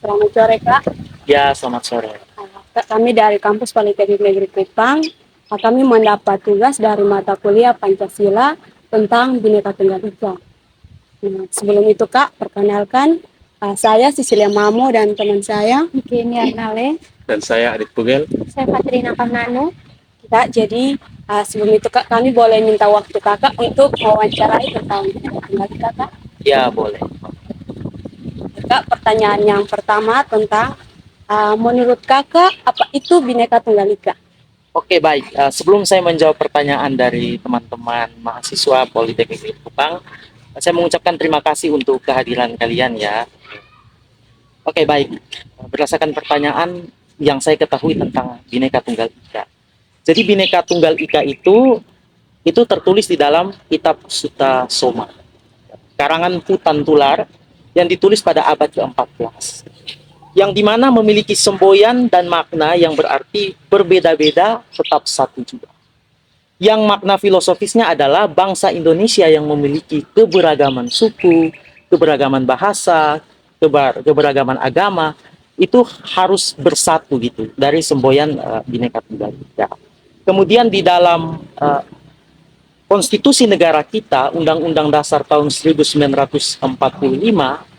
Selamat sore Kak. Ya, selamat sore. Kami dari kampus Politeknik Negeri Kupang. Kami mendapat tugas dari mata kuliah Pancasila tentang Bhinneka Tunggal Ika. Nah, sebelum itu Kak, perkenalkan saya Cecilia Mamo dan teman saya Kini Arnale. Dan saya Adit Pugel. Saya Katrina Kamnano. Kak, jadi sebelum itu Kak, kami boleh minta waktu Kakak untuk mewawancarai tentang Bhinneka Tunggal Ika Kak. Ya, boleh. Kak, pertanyaan yang pertama tentang menurut Kakak apa itu Bhinneka Tunggal Ika? Oke, baik. Sebelum saya menjawab pertanyaan dari teman-teman mahasiswa Politeknik Negeri Kupang, saya mengucapkan terima kasih untuk kehadiran kalian ya. Oke, baik. Berdasarkan pertanyaan yang saya ketahui tentang Bhinneka Tunggal Ika. Jadi Bhinneka Tunggal Ika itu tertulis di dalam Kitab Sutta Soma, karangan Hutan Tular yang ditulis pada abad ke-14. Yang dimana memiliki semboyan dan makna yang berarti berbeda-beda tetap satu juga. Yang makna filosofisnya adalah bangsa Indonesia yang memiliki keberagaman suku, keberagaman bahasa, keberagaman agama, itu harus bersatu gitu dari semboyan Bhinneka Tunggal Ika. Kemudian di dalam konstitusi negara kita, Undang-Undang Dasar tahun 1945,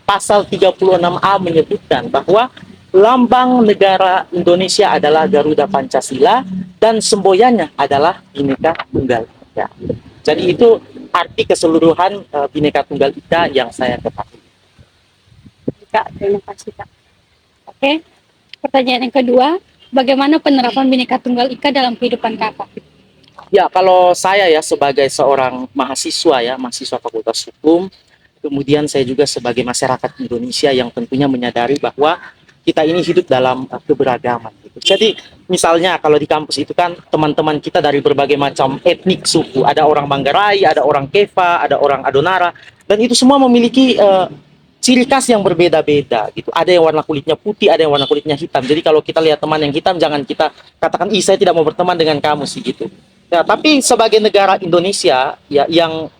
pasal 36A menyebutkan bahwa lambang negara Indonesia adalah Garuda Pancasila dan semboyannya adalah Bhinneka Tunggal Ika. Jadi itu arti keseluruhan Bhinneka Tunggal Ika yang saya ketahui. Kak, terima kasih Kak. Oke, pertanyaan yang kedua, bagaimana penerapan Bhinneka Tunggal Ika dalam kehidupan Kakak? Ya, kalau saya ya sebagai seorang mahasiswa ya, mahasiswa Fakultas Hukum, kemudian saya juga sebagai masyarakat Indonesia yang tentunya menyadari bahwa kita ini hidup dalam keberagaman. Gitu. Jadi misalnya kalau di kampus itu kan teman-teman kita dari berbagai macam etnik suku, ada orang Manggarai, ada orang Keva, ada orang Adonara, dan itu semua memiliki ciri khas yang berbeda-beda gitu. Ada yang warna kulitnya putih, ada yang warna kulitnya hitam. Jadi kalau kita lihat teman yang hitam, jangan kita katakan, ih saya tidak mau berteman dengan kamu sih gitu. Nah, tapi sebagai negara Indonesia ya yang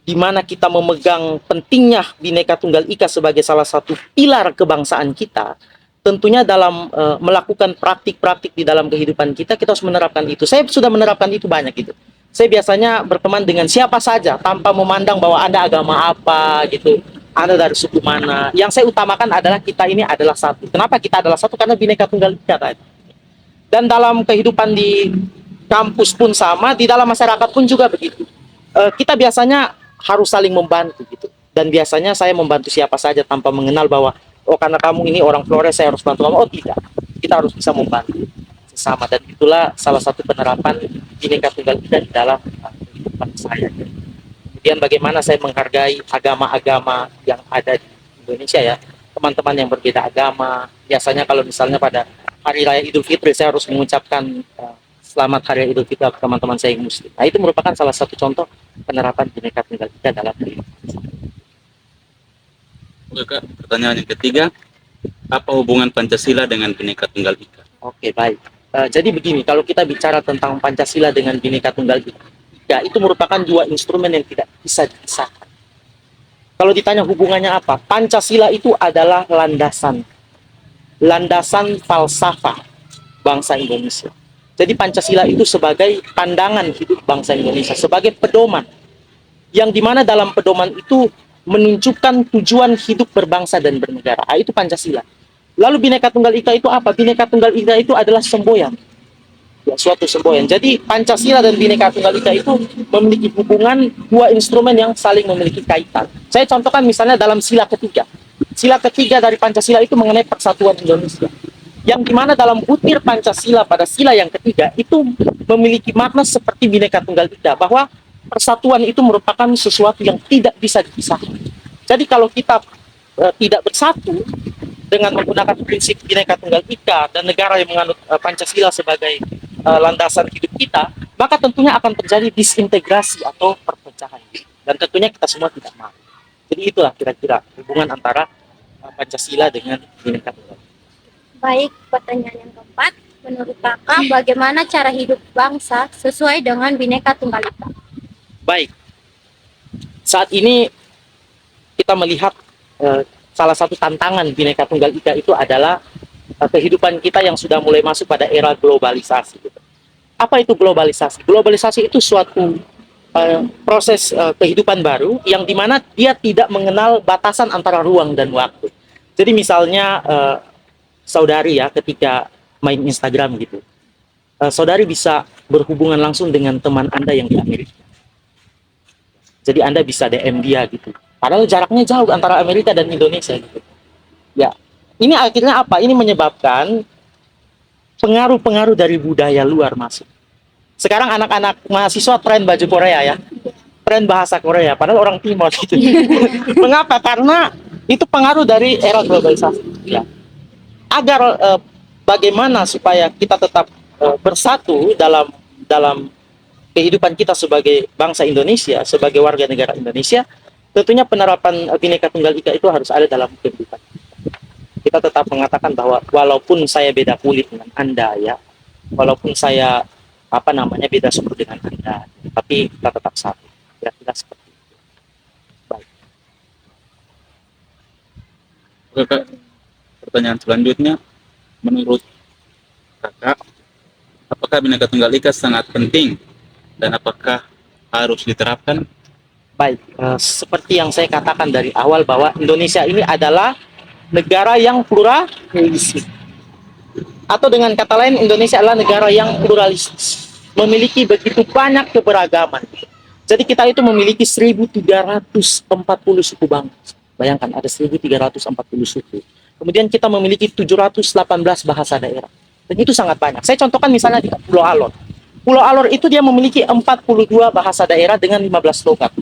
di mana kita memegang pentingnya Bhinneka Tunggal Ika sebagai salah satu pilar kebangsaan kita, tentunya dalam melakukan praktik-praktik di dalam kehidupan kita, kita harus menerapkan itu. Saya sudah menerapkan itu banyak gitu. Saya biasanya berteman dengan siapa saja tanpa memandang bahwa Anda agama apa gitu. Anda dari suku mana. Yang saya utamakan adalah kita ini adalah satu. Kenapa kita adalah satu? Karena Bhinneka Tunggal Ika tadi. Dan dalam kehidupan di kampus pun sama, di dalam masyarakat pun juga begitu. Kita biasanya harus saling membantu gitu. Dan biasanya saya membantu siapa saja tanpa mengenal bahwa oh karena kamu ini orang Flores saya harus bantu kamu. Oh tidak, kita harus bisa membantu sesama dan itulah salah satu penerapan Bhinneka Tunggal Ika di dalam kehidupan saya. Kemudian bagaimana saya menghargai agama-agama yang ada di Indonesia ya, teman-teman yang berbeda agama. Biasanya kalau misalnya pada Hari Raya Idul Fitri saya harus mengucapkan selamat Hari Raya Idul Fitri ke teman-teman saya yang Muslim. Nah itu merupakan salah satu contoh penerapan Bhinneka Tunggal Ika dalam kehidupan. Oke Kak, pertanyaan yang ketiga, apa hubungan Pancasila dengan Bhinneka Tunggal Ika? Oke baik. Jadi begini, kalau kita bicara tentang Pancasila dengan Bhinneka Tunggal Ika, itu merupakan dua instrumen yang tidak bisa dipisahkan. Kalau ditanya hubungannya apa, Pancasila itu adalah landasan falsafah bangsa Indonesia. Jadi Pancasila itu sebagai pandangan hidup bangsa Indonesia, sebagai pedoman. Yang dimana dalam pedoman itu menunjukkan tujuan hidup berbangsa dan bernegara. Itu Pancasila. Lalu Bhinneka Tunggal Ika itu apa? Bhinneka Tunggal Ika itu adalah semboyan. Ya, suatu semboyan. Jadi Pancasila dan Bhinneka Tunggal Ika itu memiliki hubungan dua instrumen yang saling memiliki kaitan. Saya contohkan misalnya dalam sila ketiga. Sila ketiga dari Pancasila itu mengenai persatuan Indonesia. Yang dimana dalam butir Pancasila pada sila yang ketiga itu memiliki makna seperti Bhinneka Tunggal Ika, bahwa persatuan itu merupakan sesuatu yang tidak bisa dipisahkan. Jadi kalau kita tidak bersatu dengan menggunakan prinsip Bhinneka Tunggal Ika dan negara yang menganut Pancasila sebagai landasan hidup kita, maka tentunya akan terjadi disintegrasi atau perpecahan. Dan tentunya kita semua tidak mau. Jadi itulah kira-kira hubungan antara Pancasila dengan Bhinneka Tunggal Ika. Baik, pertanyaan yang keempat, menurut Kakak bagaimana cara hidup bangsa sesuai dengan Bhinneka Tunggal Ika? Baik, saat ini kita melihat salah satu tantangan Bhinneka Tunggal Ika itu adalah kehidupan kita yang sudah mulai masuk pada era globalisasi. Gitu. Apa itu globalisasi? Globalisasi itu suatu proses kehidupan baru yang dimana dia tidak mengenal batasan antara ruang dan waktu. Jadi misalnya saudari ya ketika main Instagram gitu, saudari bisa berhubungan langsung dengan teman Anda yang di Amerika. Jadi Anda bisa DM dia gitu. Padahal jaraknya jauh antara Amerika dan Indonesia gitu. Ya, ini akhirnya apa? Ini menyebabkan pengaruh-pengaruh dari budaya luar masuk. Sekarang anak-anak mahasiswa tren baju Korea ya, tren bahasa Korea. Padahal orang Timor gitu. Mengapa? Karena itu pengaruh dari era globalisasi. Ya. Agar bagaimana supaya kita tetap bersatu dalam dalam kehidupan kita sebagai bangsa Indonesia, sebagai warga negara Indonesia, tentunya penerapan Bhinneka Tunggal Ika itu harus ada dalam kehidupan. Kita tetap mengatakan bahwa walaupun saya beda kulit dengan Anda ya, walaupun saya beda suku dengan Anda, tapi kita tetap satu. Kira-kira seperti itu. Baik. Oke, Kak. Pertanyaan selanjutnya, menurut Kakak, apakah Bhinneka Tunggal Ika sangat penting dan apakah harus diterapkan? Baik, seperti yang saya katakan dari awal bahwa Indonesia ini adalah negara yang pluralis. Atau dengan kata lain, Indonesia adalah negara yang pluralistis, memiliki begitu banyak keberagaman. Jadi kita itu memiliki 1.340 suku bangsa. Bayangkan ada 1.340 suku. Kemudian kita memiliki 718 bahasa daerah. Dan itu sangat banyak. Saya contohkan misalnya di Pulau Alor. Pulau Alor itu dia memiliki 42 bahasa daerah dengan 15 logat.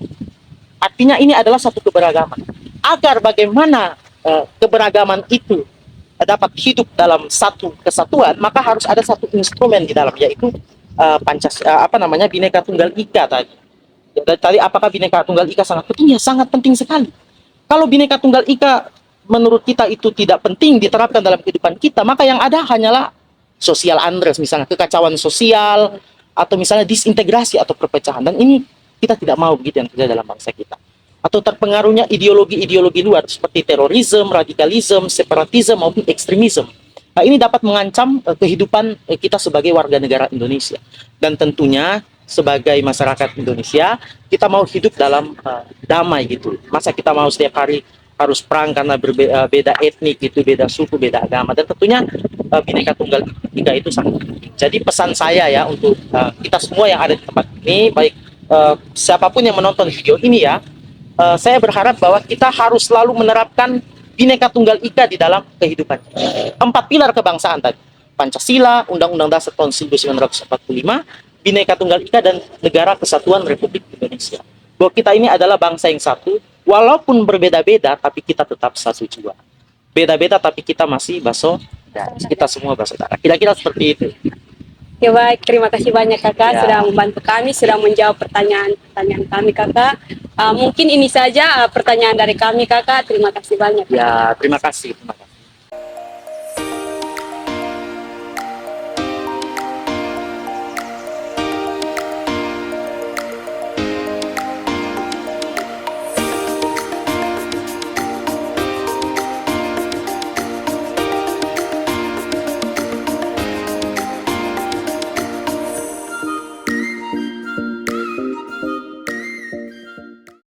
Artinya ini adalah satu keberagaman. Agar bagaimana keberagaman itu dapat hidup dalam satu kesatuan, maka harus ada satu instrumen di dalam, yaitu Bhinneka Tunggal Ika tadi. Ya, tadi apakah Bhinneka Tunggal Ika sangat penting? Ya, sangat penting sekali. Kalau Bhinneka Tunggal Ika menurut kita itu tidak penting diterapkan dalam kehidupan kita, maka yang ada hanyalah social unrest, misalnya kekacauan sosial, atau misalnya disintegrasi atau perpecahan. Dan ini kita tidak mau begitu yang terjadi dalam bangsa kita. Atau terpengaruhnya ideologi-ideologi luar seperti terorisme, radikalisme, separatisme maupun ekstremisme. Nah, ini dapat mengancam kehidupan kita sebagai warga negara Indonesia. Dan tentunya sebagai masyarakat Indonesia, kita mau hidup dalam damai gitu. Masa kita mau setiap hari harus perang karena beda etnik gitu, beda suku, beda agama. Dan tentunya Bhinneka Tunggal Ika itu sangat penting. Jadi pesan saya ya untuk kita semua yang ada di tempat ini, baik siapapun yang menonton video ini ya, saya berharap bahwa kita harus selalu menerapkan Bhinneka Tunggal Ika di dalam kehidupan. 4 pilar kebangsaan tadi. Pancasila, Undang-Undang Dasar tahun 1945, Bhinneka Tunggal Ika, dan Negara Kesatuan Republik Indonesia. Bahwa kita ini adalah bangsa yang satu, walaupun berbeda-beda, tapi kita tetap satu jua. Beda-beda, tapi kita masih bersaudara. Kita semua bersaudara. Kira-kira seperti itu. Ya baik, terima kasih banyak kakak Ya. sudah membantu kami, sudah menjawab pertanyaan kami kakak. Mungkin ini saja pertanyaan dari kami kakak. Terima kasih banyak. Ya, terima kasih.